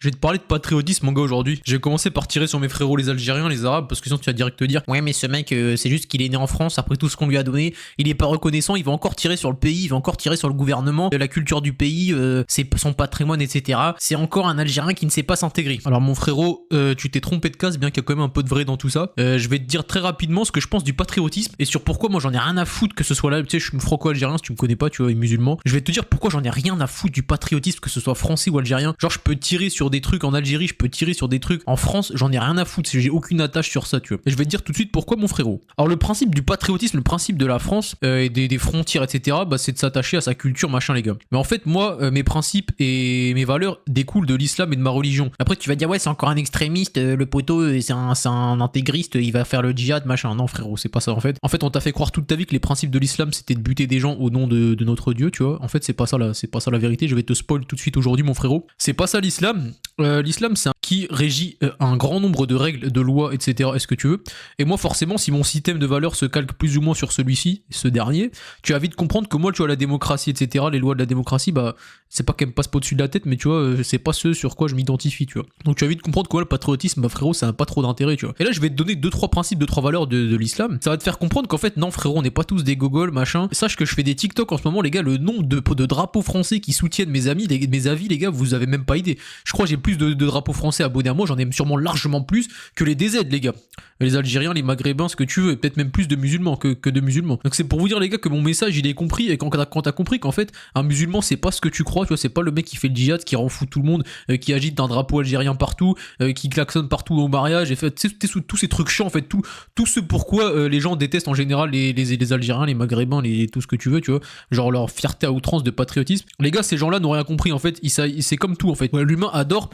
Je vais te parler de patriotisme, mon gars, aujourd'hui. J'ai commencé par tirer sur mes frérots les Algériens, les Arabes, parce que sinon tu vas direct te dire ouais, mais ce mec, c'est juste qu'il est né en France, après tout ce qu'on lui a donné, il est pas reconnaissant, il va encore tirer sur le pays, il va encore tirer sur le gouvernement, la culture du pays, c'est son patrimoine, etc. C'est encore un Algérien qui ne sait pas s'intégrer. Alors, mon frérot, tu t'es trompé de case, bien qu'il y a quand même un peu de vrai dans tout ça. Je vais te dire très rapidement ce que je pense du patriotisme et sur pourquoi moi j'en ai rien à foutre que ce soit là. Tu sais, je suis franco-algérien, si tu me connais pas, tu vois, et musulman. Je vais te dire pourquoi j'en ai rien à foutre du patriotisme, que ce soit français ou algérien. Genre, je peux tirer sur des trucs en Algérie, je peux tirer sur des trucs en France, j'en ai rien à foutre, j'ai aucune attache sur ça, tu vois. Et je vais te dire tout de suite pourquoi, mon frérot. Alors, le principe du patriotisme, le principe de la France et des frontières, etc., bah, c'est de s'attacher à sa culture, machin, les gars. Mais en fait, moi, mes principes et mes valeurs découlent de l'islam et de ma religion. Après, tu vas dire, ouais, c'est encore un extrémiste, le poteau, c'est un intégriste, il va faire le djihad, machin. Non, frérot, c'est pas ça, en fait. En fait, on t'a fait croire toute ta vie que les principes de l'islam, c'était de buter des gens au nom de notre Dieu, tu vois. En fait, c'est pas ça la vérité. Je vais te spoil tout de suite aujourd'hui, mon frérot. C'est pas ça l'islam. L'islam, c'est qui régit un grand nombre de règles, de lois, etc. Est-ce que tu veux? Et moi, forcément, si mon système de valeurs se calque plus ou moins sur celui-ci, ce dernier, tu vas vite comprendre que moi, tu vois, la démocratie, etc., les lois de la démocratie, bah, c'est pas qu'elles me passent pas au-dessus de la tête, mais tu vois, c'est pas ce sur quoi je m'identifie, tu vois. Donc tu vas vite comprendre que le patriotisme, bah, frérot, ça n'a pas trop d'intérêt, tu vois. Et là, je vais te donner 2-3 principes, 2-3 valeurs de l'islam. Ça va te faire comprendre qu'en fait, non, frérot, on n'est pas tous des gogols, machin. Sache que je fais des TikTok en ce moment, les gars, le nombre de drapeaux français qui soutiennent mes avis, les gars, vous avez même pas idée. Je crois que j'ai plus de drapeaux français abonnés à moi, j'en ai sûrement largement plus que les DZ, les gars. Les Algériens, les Maghrébins, ce que tu veux, et peut-être même plus de musulmans que de musulmans. Donc c'est pour vous dire, les gars, que mon message, il est compris, et quand t'as compris qu'en fait, un musulman, c'est pas ce que tu crois, tu vois, c'est pas le mec qui fait le djihad, qui rend fou tout le monde, qui agite un drapeau algérien partout, qui klaxonne partout au mariage, et fait, tous ces trucs chiants, en fait, tout ce pourquoi les gens détestent en général les Algériens, les Maghrébins, tout ce que tu veux, tu vois, genre leur fierté à outrance de patriotisme. Les gars, ces gens-là n'ont rien compris, en fait, c'est comme tout, en fait. Ouais, l'humain adore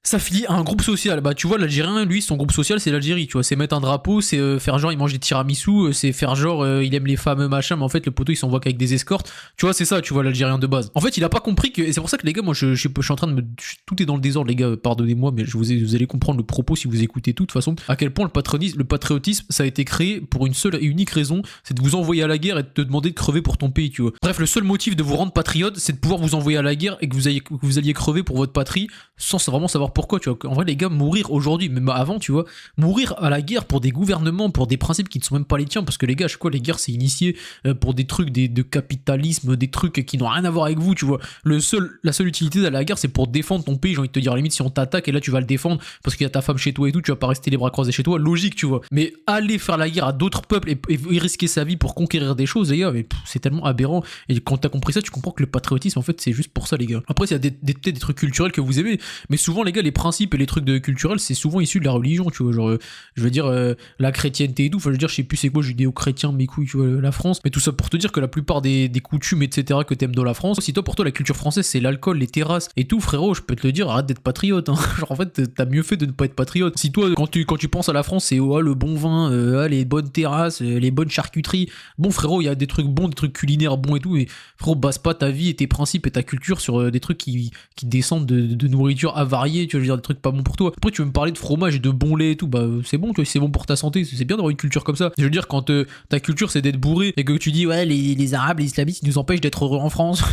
s'affilier à un groupe social. Bah tu vois, l'Algérien, lui, son groupe social, c'est l'Algérie, tu vois, c'est mettre un drapeau, c'est faire genre il mange des tiramisu, c'est faire genre il aime les femmes, machin, mais en fait le poteau il s'envoie qu'avec des escortes, tu vois, c'est ça, tu vois, l'Algérien de base. En fait, il a pas compris que, et c'est pour ça que les gars, moi je suis en train de me, tout est dans le désordre, les gars, pardonnez-moi, mais vous allez comprendre le propos si vous écoutez tout, de toute façon, à quel point le patriotisme, ça a été créé pour une seule et unique raison, c'est de vous envoyer à la guerre et de te demander de crever pour ton pays, tu vois. Bref, le seul motif de vous rendre patriote, c'est de pouvoir vous envoyer à la guerre et que vous alliez crever pour votre patrie sans vraiment savoir pourquoi, tu vois. En vrai, les gars, mourir aujourd'hui, même avant, tu vois, mourir à la guerre pour des gouvernements, pour des principes qui ne sont même pas les tiens, parce que les gars, quoi, les guerres, c'est initié pour des trucs de capitalisme, des trucs qui n'ont rien à voir avec vous, tu vois. La seule utilité de la guerre, c'est pour défendre ton pays, j'ai envie de te dire, limite, si on t'attaque et là, tu vas le défendre parce qu'il y a ta femme chez toi et tout, tu vas pas rester les bras croisés chez toi, logique, tu vois. Mais aller faire la guerre à d'autres peuples et risquer sa vie pour conquérir des choses, les gars, mais c'est tellement aberrant. Et quand t'as compris ça, tu comprends que le patriotisme, en fait, c'est juste pour ça, les gars. Après, il y a peut-être des trucs culturels que vous aimez, mais souvent, les gars, les principes et les trucs de culturel, c'est souvent issu de la religion, tu vois, genre je veux dire la chrétienté et tout, enfin je veux dire, je sais plus c'est quoi, judéo-chrétien, mes couilles, tu vois, la France, mais tout ça pour te dire que la plupart des coutumes, etc., que t'aimes dans la France, si toi, pour toi, la culture française, c'est l'alcool, les terrasses et tout, frérot, je peux te le dire, arrête d'être patriote, hein. Genre en fait, t'as mieux fait de ne pas être patriote. Si toi, quand tu penses à la France, c'est le bon vin, les bonnes terrasses, les bonnes charcuteries, bon frérot, il y a des trucs bons, des trucs culinaires bons et tout, mais frérot, base pas ta vie et tes principes et ta culture sur des trucs qui descendent de nourriture avariée, tu vois, je veux dire, des trucs pas bons pour toi. Après, tu veux me parler de fromage et de bon lait et tout, bah c'est bon, tu vois, c'est bon pour ta santé, c'est bien d'avoir une culture comme ça. Je veux dire, quand ta culture c'est d'être bourré et que tu dis ouais, les arabes, les islamistes, ils nous empêchent d'être heureux en France,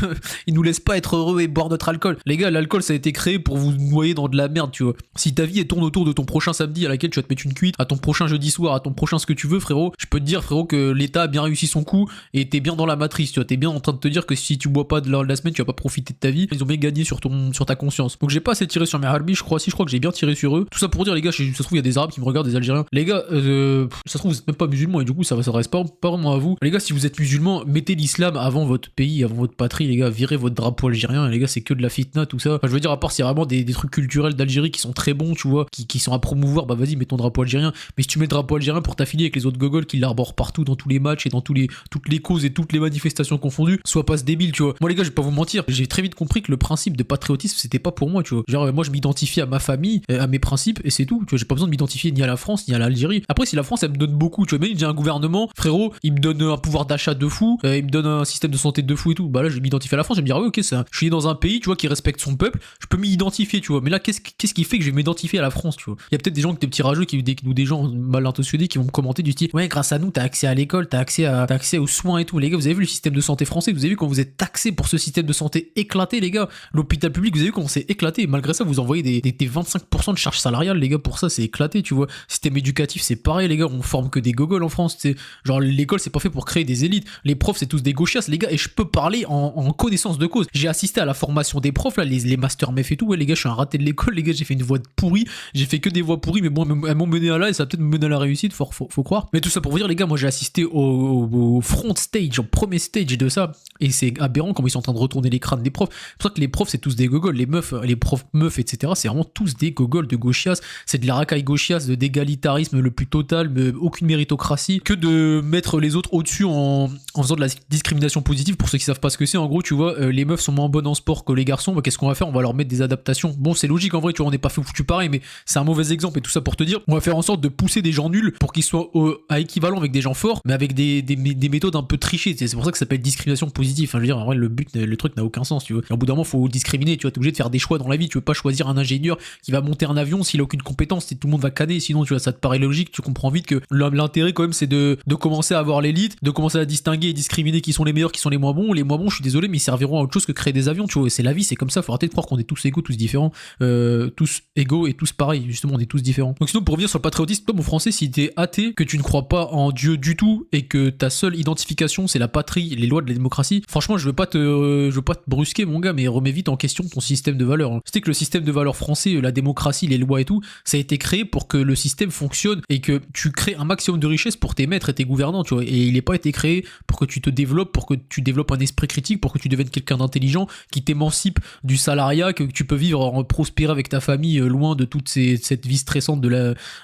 ils nous laissent pas être heureux et boire notre alcool. Les gars, l'alcool ça a été créé pour vous noyer dans de la merde, tu vois. Si ta vie elle tourne autour de ton prochain samedi à laquelle tu vas te mettre une cuite, à ton prochain jeudi soir, à ton prochain ce que tu veux, frérot, je peux te dire, frérot, que l'État a bien réussi son coup et t'es bien dans la matrice, tu vois, t'es bien en train de te dire que si tu bois pas de la semaine, tu vas pas profiter de ta vie. Ils ont bien gagné sur ta conscience. Donc j'ai pas assez tiré sur mes harbis, je crois que j'ai bien tiré sur eux. Tout ça pour dire, les gars, ça se trouve il y a des arabes qui me regardent, des algériens. Les gars, ça se trouve vous êtes même pas musulmans et du coup ça s'adresse pas vraiment à vous. Les gars, si vous êtes musulmans, mettez l'islam avant votre pays, avant votre patrie, les gars, virez votre drapeau algérien, les gars, c'est que de la fitna, tout ça. Enfin, je veux dire, à part s'il y a vraiment des trucs culturels d'Algérie qui sont très bons, tu vois, qui sont à promouvoir, bah vas-y, mets ton drapeau algérien. Mais si tu mets le drapeau algérien pour t'affilier avec les autres gogols qui l'arborent partout dans tous les matchs et dans toutes les causes et toutes les manifestations confondues, sois pas ce débile, tu vois. Moi les gars, je vais pas vous mentir, j'ai très vite compris que le principe de patriotisme c'était pas pour moi, tu vois. Genre moi je m'identifier à ma famille, à mes principes, et c'est tout. Tu vois, j'ai pas besoin de m'identifier ni à la France, ni à l'Algérie. Après, si la France, elle me donne beaucoup, tu vois, mais j'ai un gouvernement, frérot, il me donne un pouvoir d'achat de fou, il me donne un système de santé de fou et tout. Bah là, je vais m'identifier à la France, je vais me dire, oui, ok, ça, je suis né dans un pays, tu vois, qui respecte son peuple, je peux m'y identifier, tu vois. Mais là, qu'est-ce qui fait que je vais m'identifier à la France, tu vois? Il y a peut-être des gens, des petits rageux, ou des gens mal intentionnés qui vont me commenter du style, ouais, grâce à nous, t'as accès à l'école, t'as accès aux soins et tout. Les gars, vous avez vu le système de santé français, vous avez vu quand vous êtes taxé pour ce système de santé éclaté, les gars. L'hôpital public, vous avez vu comment c'est éclaté. Malgré ça, vous envoyez des 25% de charges salariales, les gars, pour ça, c'est éclaté, tu vois. Système éducatif, c'est pareil, les gars, on forme que des gogoles en France, tu sais. Genre, l'école, c'est pas fait pour créer des élites. Les profs, c'est tous des gauchias, les gars, et je peux parler en connaissance de cause. J'ai assisté à la formation des profs, là, les master MEF et tout. Ouais, les gars, je suis un raté de l'école, les gars, j'ai fait une voix pourrie, j'ai fait que des voix pourries, mais bon, elles m'ont mené à là, et ça va peut-être me mener à la réussite, faut croire. Mais tout ça pour vous dire, les gars, moi, j'ai assisté au front stage, au premier stage de ça, et c'est aberrant comment ils sont en train de retourner les crânes des profs. C'est pour ça que les profs, c'est tous des gogoles, les meufs, les profs meufs, etc., c'est vraiment tous des gogoles de gauchias, c'est de la racaille gauchias, d'égalitarisme le plus total, mais aucune méritocratie, que de mettre les autres au-dessus en faisant de la discrimination positive. Pour ceux qui savent pas ce que c'est, en gros, tu vois, les meufs sont moins bonnes en sport que les garçons, bah, qu'est-ce qu'on va faire? On va leur mettre des adaptations. Bon, c'est logique en vrai, tu vois, on n'est pas foutu pareil, mais c'est un mauvais exemple, et tout ça pour te dire, on va faire en sorte de pousser des gens nuls pour qu'ils soient à équivalent avec des gens forts, mais avec des méthodes un peu trichées. C'est pour ça que ça s'appelle discrimination positive. Enfin, je veux dire, en vrai, le truc n'a aucun sens, tu vois. Et au bout d'un moment, faut discriminer, tu vois, t'es obligé de faire des choix dans la vie. Tu veux pas choisir un ingénieur qui va monter un avion s'il a aucune compétence, tout le monde va canner, sinon, tu vois, ça te paraît logique, tu comprends vite que l'intérêt, quand même, c'est de commencer à avoir l'élite, de commencer à distinguer et discriminer qui sont les meilleurs, qui sont les moins bons. Les moins bons, je suis désolé, mais ils serviront à autre chose que créer des avions, tu vois. Et c'est la vie, c'est comme ça, faut arrêter de croire qu'on est tous égaux, tous différents, tous égaux et tous pareils. Justement, on est tous différents. Donc, sinon, pour revenir sur le patriotisme, toi, mon français, si t'es athée, que tu ne crois pas en Dieu du tout et que ta seule identification c'est la patrie, les lois de la démocratie, franchement, je veux pas te brusquer, mon gars, mais remets vite en question ton système de valeurs. Hein. C'était que le système de valeurs français, la démocratie, les lois et tout, ça a été créé pour que le système fonctionne et que tu crées un maximum de richesse pour tes maîtres et tes gouvernants, tu vois. Et il n'est pas été créé pour que tu te développes, pour que tu développes un esprit critique, pour que tu deviennes quelqu'un d'intelligent, qui t'émancipe du salariat, que tu peux vivre en prospérer avec ta famille, loin de toute cette vie stressante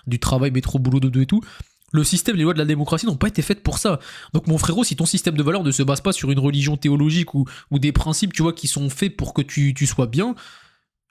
du travail, métro, boulot, dodo et tout. Le système, les lois de la démocratie n'ont pas été faites pour ça. Donc mon frérot, si ton système de valeurs ne se base pas sur une religion théologique ou des principes, tu vois, qui sont faits pour que tu sois bien,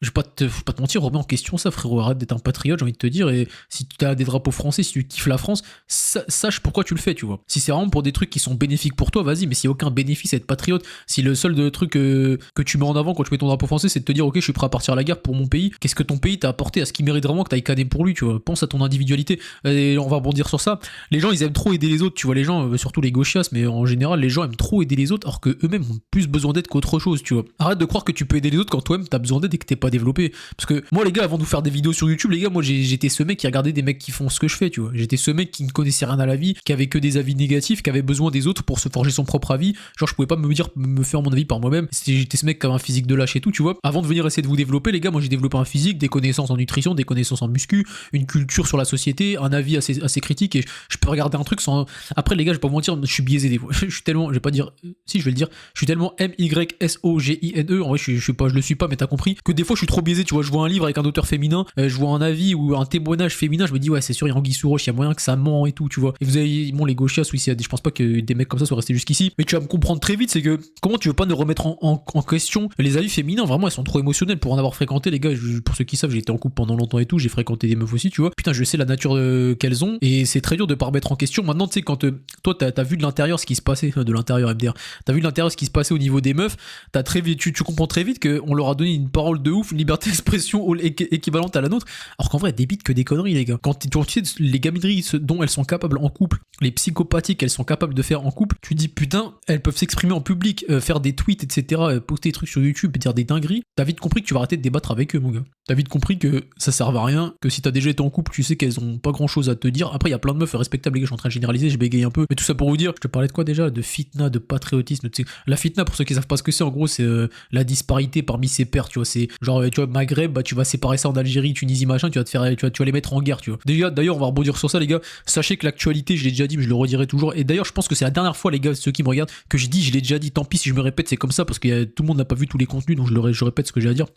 je vais pas te mentir, remets en question ça, frérot. Arrête d'être un patriote, j'ai envie de te dire. Et si tu as des drapeaux français, si tu kiffes la France, sache pourquoi tu le fais, tu vois. Si c'est vraiment pour des trucs qui sont bénéfiques pour toi, vas-y. Mais s'il n'y a aucun bénéfice à être patriote, si le seul truc que tu mets en avant quand tu mets ton drapeau français, c'est de te dire, ok, je suis prêt à partir à la guerre pour mon pays, qu'est-ce que ton pays t'a apporté à ce qui mérite vraiment que t'ailles canner pour lui, tu vois. Pense à ton individualité. Et on va rebondir sur ça. Les gens, ils aiment trop aider les autres, tu vois. Les gens, surtout les gauchias, mais en général, les gens aiment trop aider les autres, alors que eux-mêmes ont plus besoin d'aide qu'autre chose, tu vois. Arrête de croire que tu peux aider les autres quand toi-même t'as besoin d'aide et que t'es pas développé. Parce que moi, les gars, avant de vous faire des vidéos sur YouTube, les gars, moi j'étais ce mec qui regardait des mecs qui font ce que je fais, tu vois. J'étais ce mec qui ne connaissait rien à la vie, qui avait que des avis négatifs, qui avait besoin des autres pour se forger son propre avis. Genre, je pouvais pas me faire mon avis par moi-même. J'étais ce mec qui avait un physique de lâche et tout, tu vois. Avant de venir essayer de vous développer, les gars, moi j'ai développé un physique, des connaissances en nutrition, des connaissances en muscu, une culture sur la société, un avis assez critique, et je peux regarder un truc sans. Après, les gars, je vais pas vous mentir, je suis biaisé des fois. Je suis tellement, je vais pas dire, si je vais le dire, je suis tellement MYSOGINE, en vrai, je le suis pas, mais t'as compris, que des fois je suis trop biaisé, tu vois. Je vois un livre avec un auteur féminin, je vois un avis ou un témoignage féminin, je me dis ouais, c'est sûr, il y a Anguille sous roche, il y a moyen que ça ment et tout, tu vois. Et vous avez, bon, les gauchias, oui, je pense pas que des mecs comme ça soient restés jusqu'ici, mais tu vas me comprendre très vite, c'est que comment tu veux pas ne remettre en question les avis féminins, vraiment, elles sont trop émotionnelles pour en avoir fréquenté, les gars. Pour ceux qui savent, j'ai été en couple pendant longtemps et tout, j'ai fréquenté des meufs aussi, tu vois. Putain, je sais la nature qu'elles ont, et c'est très dur de pas remettre en question. Maintenant, tu sais, quand toi, t'as vu de l'intérieur ce qui se passait, de l'intérieur MDR, t'as vu de l'intérieur ce qui se passait au niveau des meufs, t'as très vite, tu comprends très vite qu'on leur a donné une parole de ouf, une liberté d'expression équivalente à la nôtre, alors qu'en vrai, elles débitent que des conneries, les gars. Quand tu sais les gamineries dont elles sont capables en couple, les psychopathies qu'elles sont capables de faire en couple, tu dis putain, elles peuvent s'exprimer en public, faire des tweets, etc., poster des trucs sur YouTube, dire des dingueries. T'as vite compris que tu vas arrêter de débattre avec eux, mon gars. T'as vite compris que ça sert à rien, que si t'as déjà été en couple, tu sais qu'elles ont pas grand chose à te dire. Après, il y a plein de meufs respectables, les gars, je suis en train de généraliser, je bégaye un peu. Mais tout ça pour vous dire, je te parlais de quoi déjà? De fitna, de patriotisme. Tu sais. La fitna, pour ceux qui savent pas ce que c'est, en gros, c'est la disparité parmi ses pairs, tu vois. C'est genre, tu vois, Maghreb, bah, tu vas séparer ça en Algérie, Tunisie, machin, tu vas les mettre en guerre, tu vois. D'ailleurs, on va rebondir sur ça, les gars. Sachez que l'actualité, je l'ai déjà dit, mais je le redirai toujours. Et d'ailleurs, je pense que c'est la dernière fois, les gars, ceux qui me regardent, que je dis, je l'ai déjà dit. Tant pis si je me répète, c'est comme ça, parce que tout le monde n'a pas vu tous les contenus, donc je répète ce que j'ai à dire.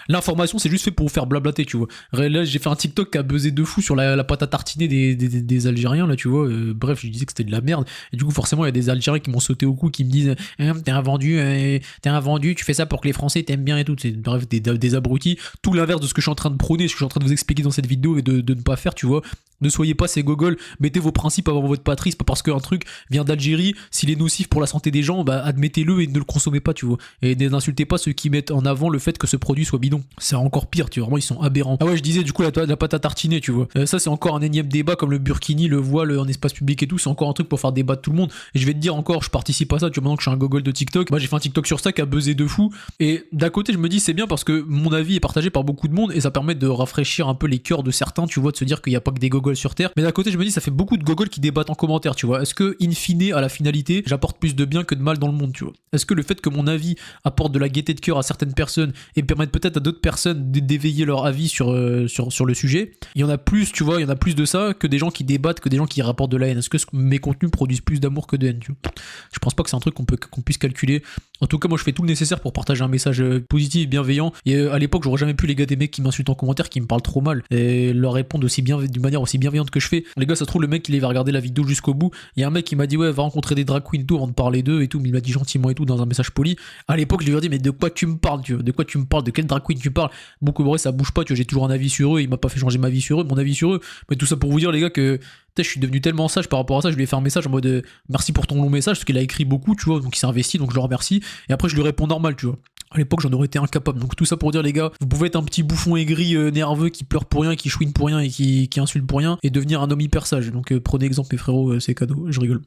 L'information, c'est juste fait pour vous faire blablater, tu vois. Là, j'ai fait un TikTok qui a buzzé de fou sur la pâte à tartiner des Algériens, là, tu vois. Bref, je disais que c'était de la merde. Et du coup, forcément, il y a des Algériens qui m'ont sauté au cou, qui me disent t'es un vendu, tu fais ça pour que les Français t'aiment bien et tout. Bref, des des abrutis. Tout l'inverse de ce que je suis en train de prôner, ce que je suis en train de vous expliquer dans cette vidéo et de ne pas faire, tu vois. Ne soyez pas ces gogoles, mettez vos principes avant votre patrie, c'est pas parce qu'un truc vient d'Algérie, s'il est nocif pour la santé des gens, bah admettez-le et ne le consommez pas, tu vois. Et n'insultez pas ceux qui mettent en avant le fait que ce produit soit bidon. C'est encore pire, tu vois, vraiment ils sont aberrants. Ah ouais, je disais du coup la pâte à tartiner, tu vois. Ça c'est encore un énième débat comme le burkini, le voile en espace public et tout, c'est encore un truc pour faire débattre tout le monde. Et je vais te dire encore, je participe à ça, tu vois, maintenant que je suis un gogol de TikTok, moi j'ai fait un TikTok sur ça qui a buzzé de fou. Et d'un côté je me dis c'est bien parce que mon avis est partagé par beaucoup de monde et ça permet de rafraîchir un peu les cœurs de certains, tu vois, de se dire qu'il n'y a pas que des gogols sur Terre. Mais d'un côté je me dis ça fait beaucoup de gogols qui débattent en commentaire, tu vois. Est-ce que in fine à la finalité j'apporte plus de bien que de mal dans le monde, tu vois. Est-ce que le fait que mon avis apporte de la gaieté de cœur à certaines personnes et permette peut-être à d'autres personnes d'éveiller leur avis sur le sujet, il y en a plus, tu vois, il y en a plus de ça que des gens qui débattent, que des gens qui rapportent de la haine. Est-ce que mes contenus produisent plus d'amour que de haine, tu vois. Je pense pas que c'est un truc qu'on puisse calculer. En tout cas moi je fais tout le nécessaire pour partager un message positif et bienveillant. Et à l'époque j'aurais jamais pu, les gars, des mecs qui m'insultent en commentaire, qui me parlent trop mal, et leur répondre d'une manière aussi bienveillante que je fais. Les gars, ça se trouve le mec il va regarder la vidéo jusqu'au bout. Il y a un mec qui m'a dit ouais va rencontrer des drag queens tout avant de parler d'eux et tout, mais il m'a dit gentiment et tout dans un message poli. À l'époque je lui ai dit mais de quoi tu me parles, tu vois, de quoi tu me parles, de quel drag queen tu parles. Beaucoup vrai ça bouge pas, tu vois, j'ai toujours un avis sur eux, il m'a pas fait changer ma vie sur eux, mon avis sur eux. Mais tout ça pour vous dire les gars que je suis devenu tellement sage par rapport à ça. Je lui ai fait un message en mode merci pour ton long message, parce qu'il a écrit beaucoup, tu vois, donc il s'est investi, donc je le remercie. Et après je lui réponds normal, tu vois. À l'époque, j'en aurais été incapable. Donc tout ça pour dire, les gars, vous pouvez être un petit bouffon aigri, nerveux, qui pleure pour rien, qui chouine pour rien et qui insulte pour rien, et devenir un homme hyper sage. Donc prenez exemple, mes frérots, c'est cadeau. Je rigole.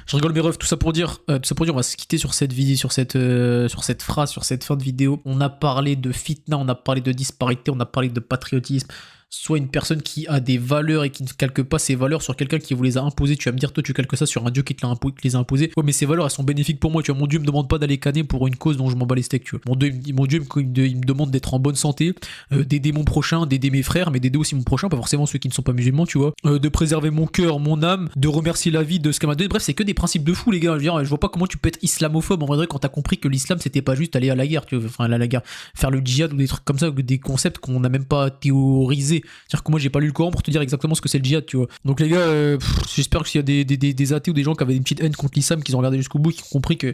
Je rigole, mes refs. Tout ça pour dire, on va se quitter sur cette vidéo, sur cette phrase, sur cette fin de vidéo. On a parlé de fitna, on a parlé de disparité, on a parlé de patriotisme. Soit une personne qui a des valeurs et qui ne calque pas ses valeurs sur quelqu'un qui vous les a imposées. Tu vas me dire, toi, tu calques ça sur un dieu qui te les a imposées. Ouais, mais ces valeurs, elles sont bénéfiques pour moi. Tu vois, mon dieu me demande pas d'aller canner pour une cause dont je m'en bats les steaks, tu vois. Mon dieu il me demande d'être en bonne santé, d'aider mon prochain, d'aider mes frères, mais d'aider aussi mon prochain, pas forcément ceux qui ne sont pas musulmans, tu vois. De préserver mon cœur, mon âme, de remercier la vie de ce qu'elle m'a donné. Bref, c'est que des principes de fou, les gars. Je vois pas comment tu peux être islamophobe en vrai quand t'as compris que l'islam c'était pas juste aller à la guerre, tu vois. Enfin, aller à la guerre, faire le djihad ou des trucs comme ça, des concepts qu'on n'a même pas théorisés. C'est-à-dire que moi, j'ai pas lu le Coran pour te dire exactement ce que c'est le djihad, tu vois. Donc les gars, j'espère que s'il y a des athées ou des gens qui avaient une petite haine contre l'islam, qui ont regardé jusqu'au bout, qui ont compris que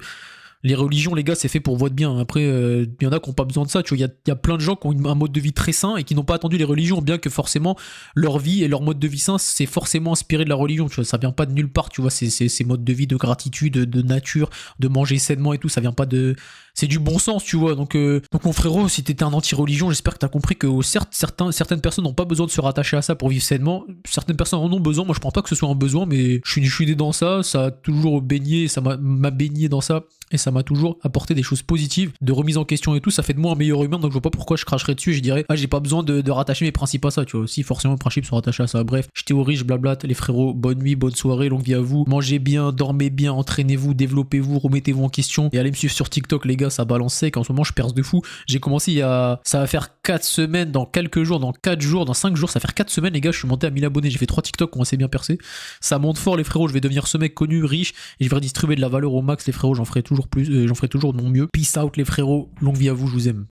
les religions, les gars, c'est fait pour votre bien. Après, il y en a qui n'ont pas besoin de ça. Tu vois, il y a plein de gens qui ont un mode de vie très sain et qui n'ont pas attendu les religions, bien que forcément leur vie et leur mode de vie sain, c'est forcément inspiré de la religion. Tu vois, ça vient pas de nulle part. Tu vois, ces modes de vie de gratitude, de nature, de manger sainement et tout, ça vient pas de. C'est du bon sens, tu vois. Donc mon frérot, si t'étais un anti-religion, j'espère que t'as compris que certes, certaines personnes n'ont pas besoin de se rattacher à ça pour vivre sainement. Certaines personnes en ont besoin. Moi, je pense pas que ce soit un besoin, mais je suis né dans ça. Ça a toujours baigné, ça m'a baigné dans ça. Et ça m'a toujours apporté des choses positives, de remise en question et tout. Ça fait de moi un meilleur humain, donc je vois pas pourquoi je cracherais dessus et je dirais, ah, j'ai pas besoin de rattacher mes principes à ça, tu vois. Si, forcément, mes principes sont rattachés à ça. Bref, je théorise, je blablate. Les frérots, bonne nuit, bonne soirée, longue vie à vous. Mangez bien, dormez bien, entraînez-vous, développez-vous, remettez-vous en question. Et allez me suivre sur TikTok, les gars, ça balance sec. En ce moment, je perce de fou. J'ai commencé ça va faire 4 semaines, dans quelques jours, dans 4 jours, dans 5 jours, ça va faire 4 semaines, les gars, je suis monté à 1000 abonnés. J'ai fait 3 TikTok qui ont assez bien percé. Ça monte fort, les frérots. Je vais devenir ce mec connu, riche, et je vais redistribuer de la valeur au max, les frérots. J'en ferai toujours plus, j'en ferai toujours de mon mieux. Peace out, les frérots. Longue vie à vous, je vous aime.